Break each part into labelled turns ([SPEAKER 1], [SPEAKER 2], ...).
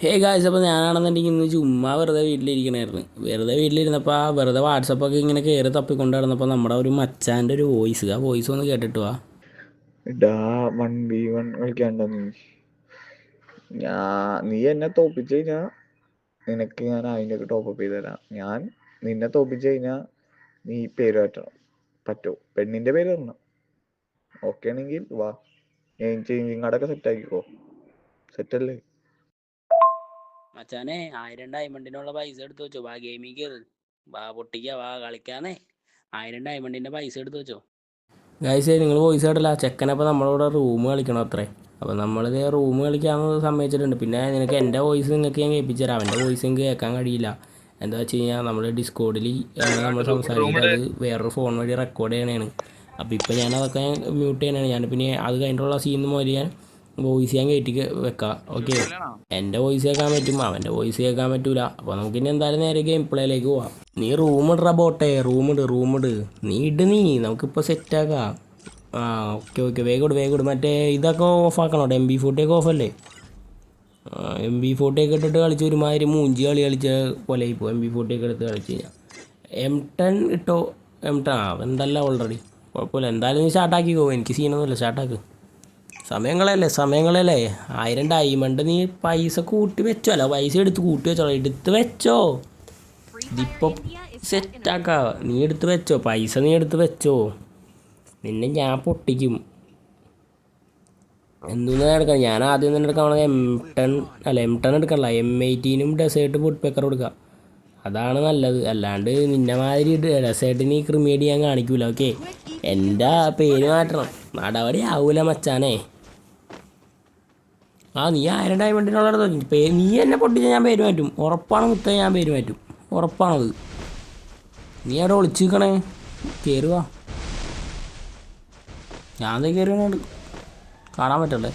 [SPEAKER 1] Hey guys, അപ്പോൾ ഞാനാണെന്നുണ്ടെങ്കിൽ ഇന്ന് ചുമ്മാ വെറുതെ വീട്ടിലിരിക്കണമായിരുന്നു. വീട്ടിലിരുന്നപ്പോൾ വെറുതെ വാട്സപ്പൊക്കെ ഇങ്ങനെ കയറി തപ്പിക്കൊണ്ട് നടന്നപ്പോൾ നമ്മുടെ ഒരു മച്ചാൻ്റെ ഒരു വോയിസ് ഒന്ന് കേട്ടിട്ട് വാ.
[SPEAKER 2] ഇടാ 1v1 കളിക്കാണ്ടോ നീ എന്നെ തോപ്പിച്ചു കഴിഞ്ഞാ നിനക്ക് ഞാൻ അതിൻ്റെ ഒക്കെ ടോപ്പപ്പ് ചെയ്ത് തരാം. ഞാൻ നിന്നെ തോപ്പിച്ചു കഴിഞ്ഞാ നീ പേര് പറ്റണം. പറ്റോ? പെണ്ണിന്റെ പേര് തരണം. ഓക്കെ ആണെങ്കിൽ വാ, ചേഞ്ചിങ് കാർഡൊക്കെ സെറ്റ് ആക്കിക്കോ. സെറ്റല്ലേ?
[SPEAKER 1] മച്ചാനെ 1000 ഡയമണ്ടിനുള്ള പൈസ എടുത്ത് വെച്ചോ. വാ ഗെയിമിൽ കയറ്, വാ പൊട്ടിക്കുക, വാ കളിക്കാന്നേ. 1000 ഡയമണ്ടിൻ്റെ പൈസ എടുത്ത് വെച്ചോ. ഗൈസ്, നിങ്ങൾ വോയിസ് കേട്ടില്ല? ചെക്കനപ്പോൾ നമ്മളിവിടെ റൂം കളിക്കണം അത്രേ. അപ്പോൾ നമ്മളിത് റൂം കളിക്കാമെന്ന് സമ്മതിച്ചിട്ടുണ്ട്. പിന്നെ നിനക്ക് എൻ്റെ വോയിസ് നിങ്ങൾക്ക് ഞാൻ കേൾപ്പിച്ചു തരാം. അവൻ്റെ വോയിസ് എനിക്ക് കേൾക്കാൻ കഴിയില്ല. എന്താ വെച്ച് കഴിഞ്ഞാൽ നമ്മൾ ഡിസ്കോഡിൽ നമ്മൾ സംസാരിക്കുന്നത് അത് വേറൊരു ഫോൺ വഴി റെക്കോർഡ് ചെയ്യണതാണ്. അപ്പോൾ ഇപ്പോൾ ഞാനതൊക്കെ മ്യൂട്ട് ചെയ്യണതാണ്. ഞാൻ പിന്നെ അത് കഴിഞ്ഞിട്ടുള്ള സീൻ മുതൽ ഞാൻ വോയിസ് ഞാൻ കയറ്റി വെക്കാം. ഓക്കെ, എൻ്റെ വോയിസ് കേൾക്കാൻ പറ്റും, അവൻ്റെ വോയിസ് കേൾക്കാൻ പറ്റൂല. അപ്പോൾ നമുക്കിനി എന്തായാലും നേരെ ഗെയിം പ്ലേയിലേക്ക് പോവാം. നീ റൂമിടറ ബോട്ടെ, റൂമിട്. നീ നമുക്കിപ്പോൾ സെറ്റാക്കാം. ഓക്കെ, വേഗം മറ്റേ ഇതൊക്കെ ഓഫാക്കണോ? MB40 ഒക്കെ ഓഫല്ലേ? MB40 ഒക്കെ ഇട്ടിട്ട് കളിച്ച് ഒരുമാതിരി മൂഞ്ചി കളിച്ച പോലെ ഇപ്പോൾ MB40 ഒക്കെ എടുത്ത് കളിച്ച് കഴിഞ്ഞാൽ. M10 ഇട്ടോ? M10 എന്തല്ല ഓൾറെഡി കുഴപ്പമില്ല. എന്തായാലും നീ സ്റ്റാർട്ടാക്കിക്കോ, എനിക്ക് സീനൊന്നുമില്ല. സ്റ്റാർട്ടാക്ക്. സമയങ്ങളല്ലേ 1000 ഡയമണ്ട് നീ പൈസ കൂട്ടി വെച്ചോ. അല്ല, പൈസ എടുത്ത് വെച്ചോ. ഇതിപ്പോൾ സെറ്റാക്കാം. നീ എടുത്ത് വെച്ചോ, പൈസ നീ എടുത്ത് വെച്ചോ. നിന്നെ ഞാൻ പൊട്ടിക്കും. എന്തെന്ന് എടുക്കാം? ഞാൻ ആദ്യം തന്നെ എടുക്കാൻ M10 എടുക്കണല്ല, M18 ഡെസേർട്ട് ഫുഡ് പേക്കർ കൊടുക്കാം. അതാണ് നല്ലത്. അല്ലാണ്ട് നിന്നെ മാതിരി ഡെസേർട്ടിന് ക്രിമേഡ് ഞാൻ കാണിക്കൂല. ഓക്കെ, എൻ്റെ പേര് മാറ്റണം. നടപടി ആവൂല മച്ചാനെ. നീ 1000 ഡയമണ്ടിനുള്ള നീ എന്നെ പൊട്ടിച്ചാൽ ഞാൻ പേര് മാറ്റും. ഉറപ്പാണ് മുത്തേ, ഞാൻ പേര് മാറ്റും. ഉറപ്പാണത്. നീ അവിടെ ഒളിച്ച് നിൽക്കണേ, കയറുക. ഞാൻ കയറിയാണ് കാണാൻ പറ്റല്ലേ?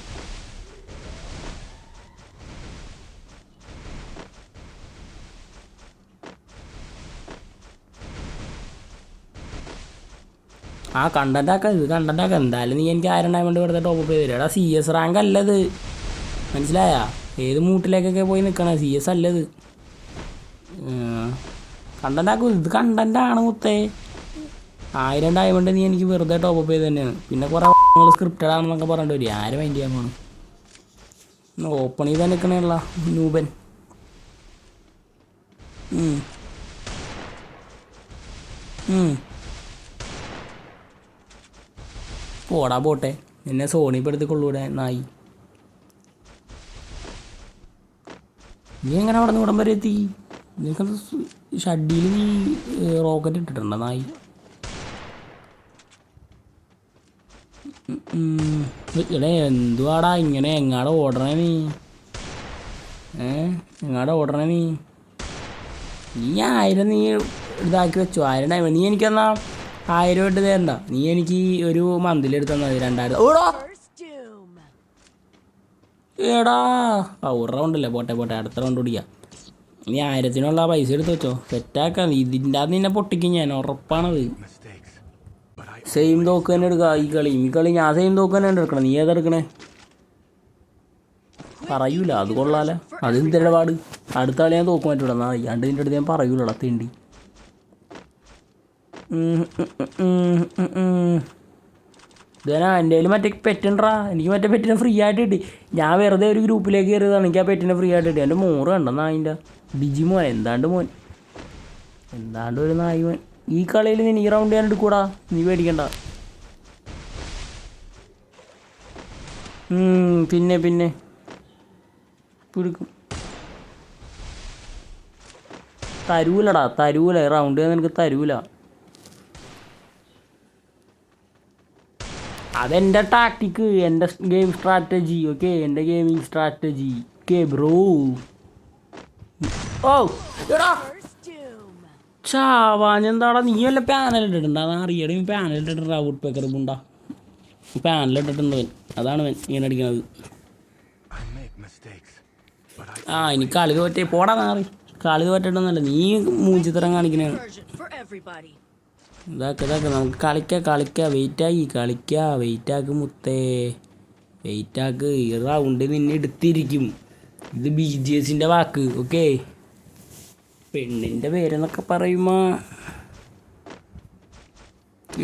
[SPEAKER 1] കണ്ടന്റ് ആക്കാം. എന്തായാലും നീ എനിക്ക് 1000 ഡയമണ്ട് വെറുതെ ടോപ്പ് ചെയ്ത് തരാം. CS റാങ്ക് അല്ലത്, മനസ്സിലായ? ഏത് മൂട്ടിലേക്കൊക്കെ പോയി നിൽക്കണേ, CS അല്ലത്. കണ്ടന്റ് ആക്കും. ഇത് കണ്ടന്റാണ് മുത്തേ. 1000 ഡയമണ്ട് നീ എനിക്ക് വെറുതെ ടോപ്പ് ചെയ്ത് തന്നെയാണ്. പിന്നെ കുറേ സ്ക്രിപ്റ്റഡ് ആണെന്നൊക്കെ പറഞ്ഞിട്ട് വരും. ആരും മൈൻഡ് ചെയ്യാൻ പോകണം. ഓപ്പൺ ചെയ്താൽ നിൽക്കണേയുള്ള നൂബൻ. പോടാ പോട്ടെ, എന്നെ സോണി പെടുത്തിക്കൊള്ളൂടെ നായി. നീ എങ്ങനെ അവിടെ നിന്ന് ഇവിടം വരെ എത്തി? നിനക്കത് ഷഡിയിൽ നീ റോക്കറ്റ് ഇട്ടിട്ടുണ്ടോ നായി? ഇവിടെ എന്തുവാടാ ഇങ്ങനെ? എങ്ങാടെ ഓടണേ നീ? എങ്ങാടെ ഓടണേ നീ? 1000 നീ ഇതാക്കി വെച്ചോ. 1000 ഡയമണ്ട് നീ എനിക്കെന്നാ 1000 ഇട്ട് തരണ്ട. നീ എനിക്ക് ഒരു മന്തിലെടുത്ത് തന്നാൽ മതി. 2000 ഏടാ. ഒരു റൗണ്ടല്ലേ, പോട്ടെ അടുത്ത റൗണ്ട് ഓടിക്കാം. നീ 1000-നുള്ള പൈസ എടുത്ത് വെച്ചോ, സെറ്റാക്കാം. ഇതിൻ്റെ അത് നിന്നെ പൊട്ടിക്കും ഞാൻ, ഉറപ്പാണത്. സെയിം തോക്ക് തന്നെ എടുക്കുക. ഈ കളി ഞാൻ സെയിം തോക്ക് തന്നെ എടുക്കണം. നീ ഏതെടുക്കണേ? പറയൂല, അത് കൊള്ളാല. അത് എന്തിൻ്റെ പാട്? അടുത്ത കളി ഞാൻ തോക്ക് മാറ്റിവിടാം. എന്നാൽ അയ്യാണ്ട് നിൻ്റെ അടുത്ത് ഞാൻ പറയൂലടാ തേണ്ടി. ഇതേനാ എൻ്റെ കയ്യിൽ മറ്റേ പെറ്റുണ്ടാ. എനിക്ക് മറ്റേ പെറ്റിനെ ഫ്രീ ആയിട്ട് കിട്ടി. ഞാൻ വെറുതെ ഒരു ഗ്രൂപ്പിലേക്ക് കയറിയതാണ്. എനിക്ക് ആ പെറ്റിനെ ഫ്രീ ആയിട്ട് കിട്ടി. എൻ്റെ മോറ് കണ്ടെന്നാ അതിൻ്റെ ഡിജി മോൻ. എന്താണ്ട് ഒരു നായി മോൻ. ഈ കളിയിൽ നീ റൗണ്ട് ചെയ്യാൻ എടുക്കൂടാ, നീ പേടിക്കണ്ട. പിന്നെ പിടിക്കും. തരൂല റൗണ്ട് ചെയ്യാൻ നിനക്ക് തരൂല. അതെൻ്റെ ടാക്ടിക്ക്, എൻ്റെ ഗെയിം സ്ട്രാറ്റജി. ഓക്കെ, എൻ്റെ ഗെയിമിങ് സ്ട്രാറ്റജി. Okay bro. എടാ ചാവാഞ്ഞെന്താടാ? നീ വല്ല പാനൽ ഇട്ടിട്ടുണ്ടാ? അറിയട പാനൽ ഇട്ടിട്ടുണ്ടാ? വുഡ് പേക്കർ ഉണ്ടാ? പാനൽ ഇട്ടിട്ടുണ്ടവൻ, അതാണ് അവൻ ഇങ്ങനെ അടിക്കണത്. ഇനി കളി തോറ്റേ പോടാ നാറി. കളി തോറ്റിട്ടൊന്നുമല്ല, നീ മൂഞ്ചിത്തരം കാണിക്കണേ. ഇതാക്കെ നമുക്ക് കളിക്കാം. വെയിറ്റാക്ക് മുത്തേ, വെയിറ്റാക്ക്. ഈ റൗണ്ട് നിന്നെ എടുത്തിരിക്കും. ഇത് BGSൻ്റെ വാക്ക്. ഓക്കെ, പെണ്ണിൻ്റെ പേരെന്നൊക്കെ പറയുമ്പോൾ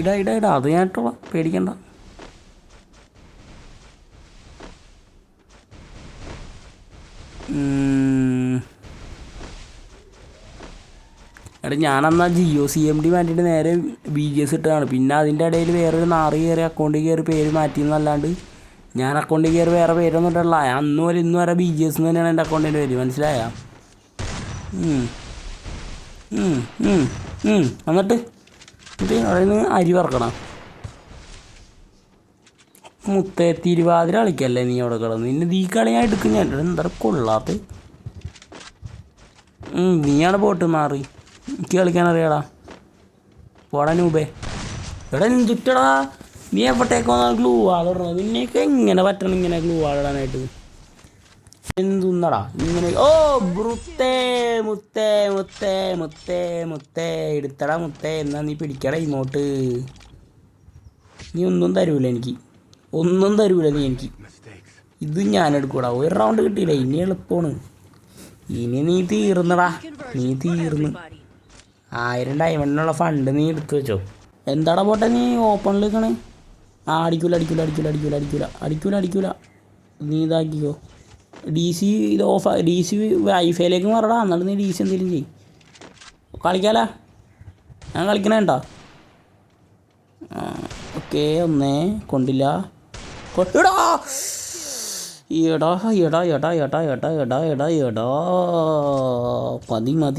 [SPEAKER 1] ഇടാ അത് ഞാൻ ഇട്ടോളാം, പേടിക്കണ്ട. എടാ ഞാനെന്നാൽ ജിയോ CMD മാറ്റിയിട്ട് നേരെ BGS ഇട്ടതാണ്. പിന്നെ അതിൻ്റെ ഇടയിൽ വേറൊരു നാറ് കയറി അക്കൗണ്ടിൽ കയറി പേര് മാറ്റിയെന്നല്ലാണ്ട് ഞാൻ അക്കൗണ്ടിൽ കയറി വേറെ പേരൊന്നും ഇട്ടല്ല. അന്ന് വരെ ഇന്ന് വരെ BGS എന്ന് തന്നെയാണ് എൻ്റെ അക്കൗണ്ടിൻ്റെ പേര്. മനസ്സിലായ? എന്നിട്ട് അവിടെ നിന്ന് അരി വറക്കണം. മുത്തേ തിരുവാതിര കളിക്കല്ലേ നീ അവിടെ കിടന്ന്. നിന്നെ ഈ കളി ഞാൻ എടുക്കും. ഞാൻ എന്താ കൊള്ളാത്ത നീയാണ് പോട്ട് മാറി. എനിക്ക് കളിക്കാൻ അറിയാടാ. പോടാ നൂബേ. എടാ ചുറ്റടാ, നീ എവിടേക്കോ ഗ്ലൂ വാളിടണം. നിന്നെയൊക്കെ എങ്ങനെ പറ്റണം ഇങ്ങനെ ഗ്ലൂ വാളിടാനായിട്ട്? എന്തുന്നടാ ഇങ്ങനെ? ഓ മുത്തേ മുത്തേ മുത്തേ മുത്തേ മുത്തേ എടുത്തടാ മുത്തേ. എന്നാ നീ പിടിക്കടാ ഇങ്ങോട്ട്. നീ ഒന്നും തരൂല എനിക്ക്, ഒന്നും തരൂല നീ എനിക്ക്. ഇത് ഞാൻ എടുക്കൂടാ. ഒരു റൗണ്ട് കിട്ടിയില്ല. ഇനി എളുപ്പമാണ്. ഇനി നീ തീർന്നടാ, നീ തീർന്ന്. 1000 ഡയമണ്ടിനുള്ള ഫണ്ട് നീ എടുത്തു വെച്ചോ. എന്താടാ പോട്ടെ നീ ഓപ്പണിൽ നിൽക്കണേ? അടിക്കൂല. നീ ഇതാക്കിക്കോ. DC ഇത് ഓഫ്. DC വൈഫൈയിലേക്ക് മാറടാ. എന്നിട്ട് നീ DC എന്തെങ്കിലും ചെയ്യും. കളിക്കാലാ? ഞാൻ കളിക്കണേണ്ടാ? ഓക്കെ, ഒന്നേ കൊണ്ടില്ല. എടാ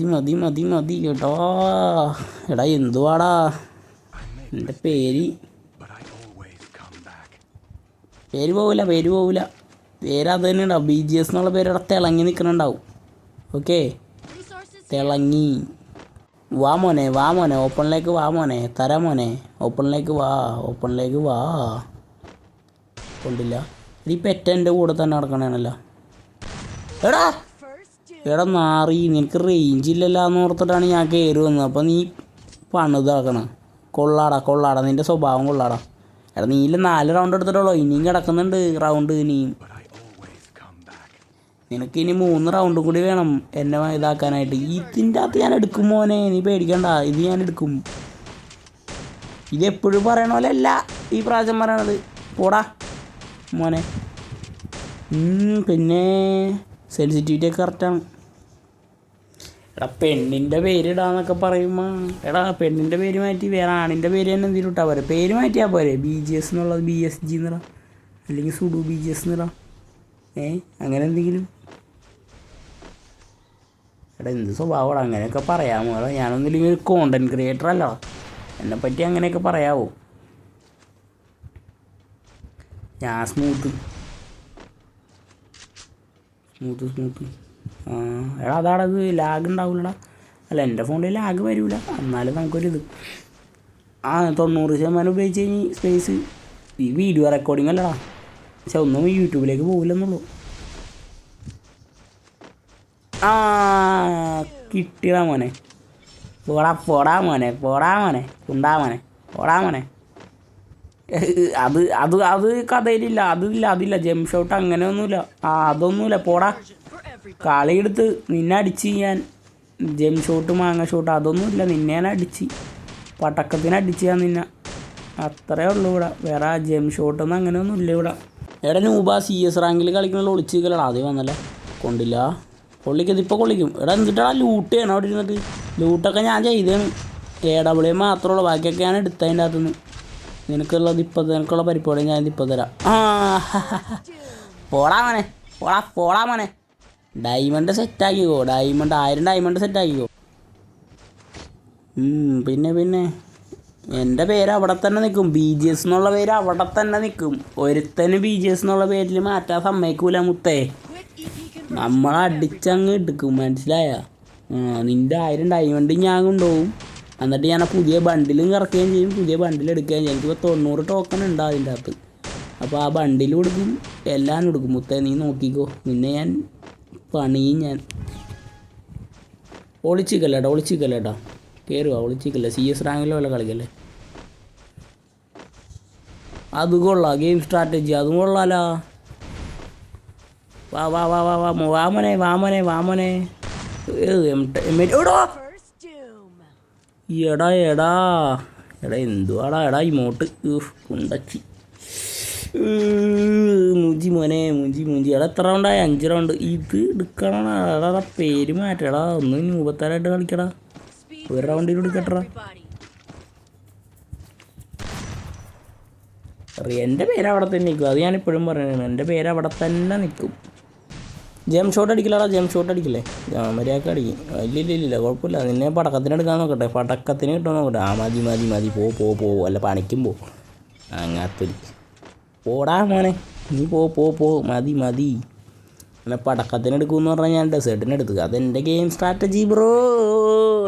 [SPEAKER 1] മതി എടാ എന്തുവാടാ എൻ്റെ പേര് പോവില്ല. പേര് അത് തന്നെ ഉണ്ടാവും. BGS എന്നുള്ള പേര് ഇവിടെ തിളങ്ങി നിൽക്കുന്നുണ്ടാവും. ഓക്കെ, തിളങ്ങി. വാ മോനെ ഓപ്പണിലേക്ക് വാ മോനെ. തരാം മോനെ. ഓപ്പണിലേക്ക് വാ. കൊണ്ടില്ല. ഈ പെറ്റ എൻ്റെ കൂടെ തന്നെ നടക്കണേണല്ലോ. എടാ മാറി. നിനക്ക് റേഞ്ച് ഇല്ലല്ലോ എന്ന് ഓർത്തിട്ടാണ് ഞാൻ കയറി വന്നത്. അപ്പോൾ നീ പണിതാക്കണം. കൊള്ളാടാ നിൻ്റെ സ്വഭാവം കൊള്ളാടാ. എടാ നീല 4 റൗണ്ട് എടുത്തിട്ടുള്ളൂ. ഇനിയും കിടക്കുന്നുണ്ട് റൗണ്ട്. നിനക്കിനി 3 റൗണ്ടും കൂടി വേണം എന്നെ ഇതാക്കാനായിട്ട്. ഇതിൻ്റെ അകത്ത് ഞാൻ എടുക്കും മോനെ, നീ പേടിക്കണ്ട. ഇത് ഞാൻ എടുക്കും. ഇതെപ്പോഴും പറയണ പോലെ അല്ല ഈ പ്രാവശ്യം പറയണത്. പോടാ മോനെ. പിന്നെ സെൻസിറ്റിവിറ്റി ഒക്കെ കറക്റ്റാണ്. എടാ പെണ്ണിൻ്റെ പേരിടാന്നൊക്കെ പറയുമ്പോൾ എടാ പെണ്ണിൻ്റെ പേര് മാറ്റി വേറെ ആണിൻ്റെ പേര് തന്നെ എന്തെങ്കിലും ഇട്ടാൽ പോരെ. പേര് മാറ്റിയാൽ പോരെ. BGS എന്നുള്ളത് BSG എന്നിടാം, അല്ലെങ്കിൽ സുഡു BGS എന്നിടാം. അങ്ങനെ എന്തെങ്കിലും. എടാ എന്ത് സ്വഭാവമാണ് അങ്ങനെയൊക്കെ പറയാമോ? എടാ ഞാനൊന്നില്ലെങ്കിൽ ഒരു കോണ്ടൻറ് ക്രിയേറ്റർ അല്ല. എന്നെപ്പറ്റി അങ്ങനെയൊക്കെ പറയാവോ? ഞാൻ സ്മൂത്ത്. എടാ അതാടത് ലാഗ് ഉണ്ടാവില്ലടാ. അല്ല എൻ്റെ ഫോണിൽ ലാഗ് വരില്ല. എന്നാലും നമുക്കൊരിത് 90% ഉപയോഗിച്ച് കഴിഞ്ഞ് സ്പേസ് ഈ വീഡിയോ റെക്കോർഡിങ് അല്ലടാ. പക്ഷെ ഒന്നും യൂട്യൂബിലേക്ക് പോകില്ലെന്നുള്ളൂ. കിട്ടിയടാ മോനെ. പോടാ മോനെ. ഉണ്ടാ മോനെ. അത് കഥയിലില്ല. അതില്ല ജെം ഷോട്ട് അങ്ങനെയൊന്നുമില്ല. അതൊന്നുമില്ല. പോടാ. കളിയെടുത്ത് നിന്നെ അടിച്ച് ഞാൻ ജെം ഷോട്ട് മാങ്ങ ഷോട്ട് അതൊന്നുമില്ല. നിന്നെ ഞാൻ അടിച്ച് പടക്കത്തിന് അടിച്ച് ഞാൻ നിന്നെ. അത്രേ ഉള്ളൂ ഇവിടെ. വേറെ ജെം ഷോട്ടൊന്നും അങ്ങനെയൊന്നും ഇല്ല ഇവിടെ. എടാ നൂബ CS റാങ്കിൽ കളിക്കണല്ലോ. ഒളിച്ചിരിക്കലടാ. ആദ്യം വന്നല്ലേ. കൊണ്ടില്ല. ഇതിപ്പോൾ കൊള്ളിക്കും. എടാ എന്നിട്ടാ ലൂട്ട് ചെയ്യണം അവിടെ ഇരുന്നിട്ട്. ലൂട്ടൊക്കെ ഞാൻ ചെയ്തതാണ്. AW മാത്രമേ ഉള്ളൂ. ബാക്കിയൊക്കെ ഞാൻ എടുത്തതിൻ്റെ അകത്തുനിന്ന്. നിനക്കുള്ള പരിപാടി ഞാൻ ഇപ്പോൾ തരാം. പോടാ മോനെ. ഡയമണ്ട് സെറ്റാക്കിക്കോ. 1000 ഡയമണ്ട് സെറ്റാക്കിക്കോ. പിന്നെ എൻ്റെ പേര് അവിടെ തന്നെ നിൽക്കും. BGS എന്നുള്ള പേര് അവിടെ തന്നെ നിൽക്കും. ഒരുത്തന് BGS എന്നുള്ള പേരിൽ മാറ്റാൻ സമ്മതിക്കൂല മുത്തേ. നമ്മളടിച്ചങ്ങ് എടുക്കും. മനസ്സിലായ? നിൻ്റെ 1000 ഡയമണ്ട് ഞാൻ കൊണ്ടുപോകും. എന്നിട്ട് ഞാൻ പുതിയ ബണ്ടിലും കറക്കുകയും ചെയ്യും, പുതിയ ബണ്ടിൽ എടുക്കുകയും ചെയ്യും. എനിക്കിപ്പോൾ 90 ടോക്കൺ ഉണ്ട് അതിൻ്റെ അകത്ത്. അപ്പോൾ ആ ബണ്ടിലും എടുക്കും, എല്ലാം എടുക്കും. മുത്തേ നീ നോക്കിക്കോ. നിന്നെ ഞാൻ പണിയും. ഞാൻ ഒളിച്ചിക്കല്ലേട്ടാ. കയറുക. ഒളിച്ചിക്കല്ലേ. CS റാങ്കിലോ വല്ല കളിക്കല്ലേ. അത് കൊള്ളാം. ഗെയിം സ്ട്രാറ്റജി അതും കൊള്ളാലോ. വാ വാ വാ വാ വാ വാമോനെ വാമോനെ വാമോനെ. എടാ എടാ എടാ എടാ എന്തുവാടാ എടാ ഇമോട്ട് കുണ്ടച്ചി മുഞ്ചി മോനെ മുഞ്ചി എടാ എത്ര റൗണ്ടായി? 5 റൗണ്ട്. ഇത് എടുക്കണം എടാ പേര് മാറ്റടാ. ഒന്ന് രൂപത്താലായിട്ട് കളിക്കടാ. ഒരു റൗണ്ടിൽ എടുക്കട്ടാ. എൻ്റെ പേര് അവിടെ തന്നെ നിൽക്കും. അത് ഞാനിപ്പോഴും പറയുന്നത്. എൻ്റെ പേര് അവിടെ തന്നെ നിൽക്കും. ജെം ഷോട്ട് അടിക്കില്ലടാ. ജെം ഷോട്ട് അടിക്കില്ലേ? മര്യാദക്ക് അടിക്കും. ഇല്ല കുഴപ്പമില്ല. നിന്നെ പടക്കത്തിന് എടുക്കാൻ നോക്കട്ടെ. പടക്കത്തിന് കിട്ടുമോ നോക്കട്ടെ. മതി പോ അല്ല പണിക്കും പോ. അങ്ങനത്തെ പോടാ മോനെ നീ പോ മതി. പിന്നെ പടക്കത്തിന് എടുക്കുമെന്ന് പറഞ്ഞാൽ ഞാൻ ഡെസേർട്ടിന് എടുത്തു. അതെൻ്റെ game strategy bro.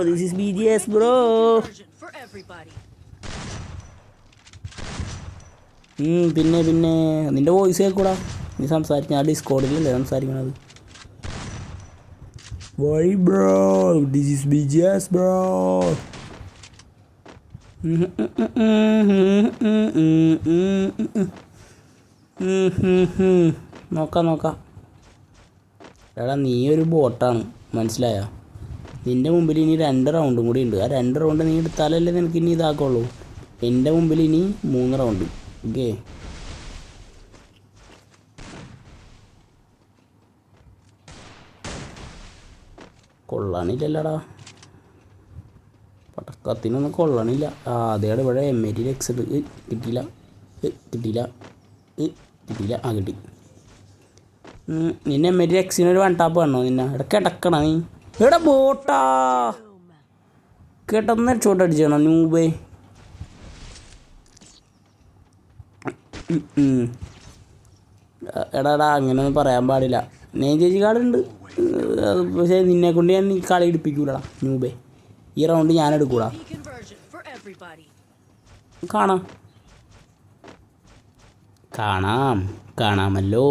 [SPEAKER 1] This is BGS bro. പിന്നെ നിൻ്റെ വോയിസ് കേൾക്കൂടാ. നീ സംസാരിച്ച ഞാൻ ഡിസ്കോഡിലല്ലേ സംസാരിക്കണത്. Why bro this is BGS bro. നോക്കാം. എടാ നീ ഒരു ബോട്ടാണ് മനസ്സിലായോ? നിൻ്റെ മുമ്പിൽ ഇനി 2 റൗണ്ടും കൂടി ഉണ്ട്. ആ 2 റൗണ്ട് നീ എടുത്താലല്ലേ നിനക്ക് ഇനി ഇതാക്കുള്ളൂ. എൻ്റെ മുമ്പിൽ ഇനി 3 റൗണ്ട്. ഓക്കെ കൊള്ളാനില്ലല്ലടാ. പടക്കത്തിനൊന്നും കൊള്ളണില്ല. അതേടെ ഇവിടെ M80 എക്സ് കിട്ടിയില്ല. കിട്ടി. നിന്നെ M80 എക്സിനൊരു 1 ടാപ്പ് വേണോ? നിന്നെ ഇടയ്ക്ക് കിടക്കണ നീ. എടാ ബോട്ടാ കേട്ടൊന്ന് ഷോട്ട് അടിച്ചേണോ ന്യൂബേ? എടാ അങ്ങനെയൊന്നും പറയാൻ പാടില്ല. ചേച്ചി കാർഡുണ്ട്. പക്ഷേ നിന്നെ കൊണ്ട് ഞാൻ ഈ കളി എടുപ്പിക്കൂലടാ ന്യൂബേ. ഈ റൗണ്ട് ഞാൻ എടുക്കൂടാ. കാണാമല്ലോ.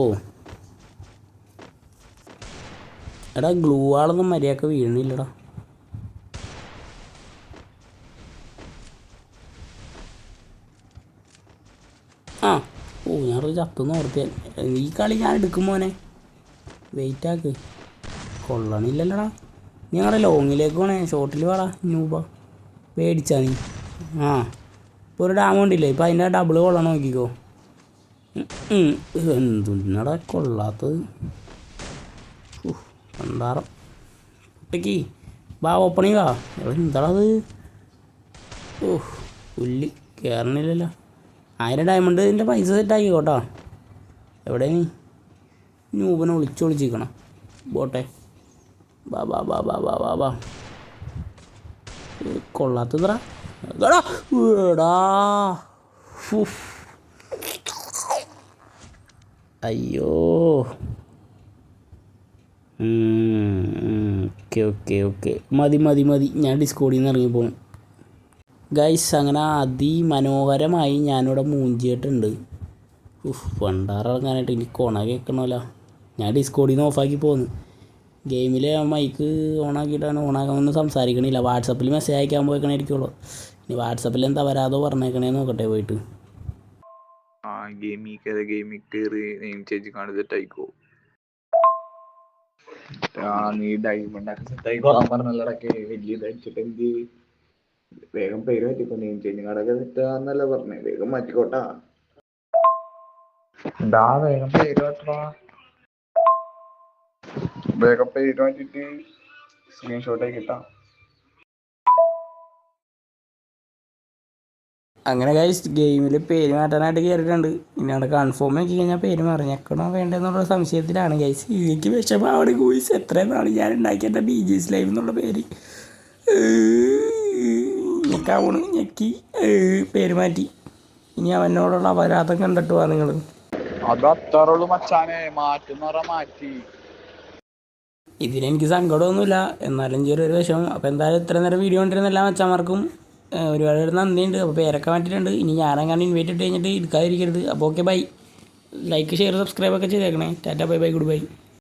[SPEAKER 1] എടാ ഗ്ലൂ ആളൊന്നും മര്യാദക്ക് വീഴണില്ലടാ. ഞാനൊരു ചത്തൊന്ന് ഓർത്തിയാൽ. ഈ കളി ഞാൻ എടുക്കും മോനെ. വെയിറ്റ് ആക്ക്. കൊള്ളണില്ലല്ലടാ. നീ ഞങ്ങളുടെ ലോങ്ങിലേക്ക് പോണേ. ഷോട്ടിൽ വാടാ ന്യൂബ. പേടിച്ചാ നീ? ഇപ്പോൾ ഒരു ഡാം ഉണ്ടില്ലേ? ഇപ്പം അതിൻ്റെ ഡബിൾ കൊള്ളണം നോക്കിക്കോ. എന്തുന്നടാ കൊള്ളാത്തത്. കണ്ടാറം കുട്ടിക്ക് വാ ഓപ്പണിങ് വാ. എന്താടാ അത്? പുല്ല് കയറണില്ലല്ലോ. 1000 ഡയമണ്ടിൻ്റെ പൈസ സെറ്റാക്കിക്കോട്ടോ. എവിടെ നീ? ന്യൂബനെ വിളിച്ചിരിക്കണം. പോട്ടെ ബാ കൊള്ളാത്തതാ. എടാ അയ്യോ. ഓക്കെ മതി. ഞാൻ ഡിസ്കോഡിൽ നിന്ന് ഇറങ്ങിപ്പോകും ഗൈസ്. അങ്ങനെ അതിമനോഹരമായി ഞാനിവിടെ മൂഞ്ചിയിട്ടുണ്ട്. പണ്ടാറിറങ്ങാനായിട്ട് എനിക്ക് കൊണ കേൾക്കണമല്ലോ. ഞാൻ ഡിസ്കോഡിൽ നിന്ന് ഓഫാക്കി പോന്നു. ഗെയിമിൽ മൈക്ക് ഓണാക്കിയിട്ടാണ്. ഓണാക്കാനൊന്നും സംസാരിക്കണില്ല. വാട്സപ്പിൽ മെസ്സേജ് അയക്കാൻ പോയിക്കണായിരിക്കുള്ളൂ. ഇനി വാട്സപ്പിൽ എന്താ വരാതോ പറഞ്ഞേക്കണേ നോക്കട്ടെ പോയിട്ട്.
[SPEAKER 2] ഗെയിമിൽ കയറി നെയിം ചേഞ്ച് കാണിച്ചിട്ടായിക്കോ. നീ ഡയമണ്ട് ഒക്കെ സെറ്റായിക്കോളാൻ പറഞ്ഞല്ലടക്കെ. വലിയ ഇതടിച്ചിട്ട് എന്ത് വേഗം പേര് മാറ്റിക്കോ. നെയിം ചേഞ്ച് കാർഡൊക്കെ സെറ്റാന്നല്ല പറഞ്ഞേ. വേഗം മാറ്റിക്കോട്ടാ. വേഗം പേര് മാറ്റടാ. വേഗം പേര് മാറ്റിട്ട് സ്ക്രീൻഷോട്ട് ആക്കിട്ടാ.
[SPEAKER 1] അങ്ങനെ ഗൈസ് ഗെയിമിൽ പേര് മാറ്റാനായിട്ട് കയറിയിട്ടുണ്ട്. ഇനി അവിടെ കൺഫേം ആക്കി കഴിഞ്ഞാൽ പേര് മറിഞ്ഞേക്കണോ വേണ്ടെന്നുള്ള സംശയത്തിലാണ് ഗൈസ്. എനിക്ക് വിഷമമാണ് ഗൂയിസ്. എത്രയും നാൾ ഞാൻ ഉണ്ടാക്കിയ എൻ്റെ BGS ലൈവ് എന്നുള്ള പേര് ഞെക്കി പേര് മാറ്റി. ഇനി അവനോടുള്ള അപരാധം കണ്ടിട്ട് പോവാ നിങ്ങൾ. ഇതിലെനിക്ക് സങ്കടമൊന്നുമില്ല. എന്നാലും ചെറിയൊരു വിഷമം. അപ്പോൾ എന്തായാലും ഇത്ര നേരം വീഡിയോ കണ്ടിരുന്ന എല്ലാ മച്ചാന്മാർക്കും ഒരുപാട് നന്ദിയുണ്ട്. അപ്പോൾ പേരൊക്കെ മാറ്റിയിട്ടുണ്ട്. ഇനി ഞാനങ്ങനെ ഇൻവൈറ്റ് ഇട്ട് കഴിഞ്ഞിട്ട് എടുക്കാതിരിക്കരുത്. അപ്പോൾ okay bye. Like share subscribe ഒക്കെ ചെയ്തേക്കണേ. Tata bye good bye.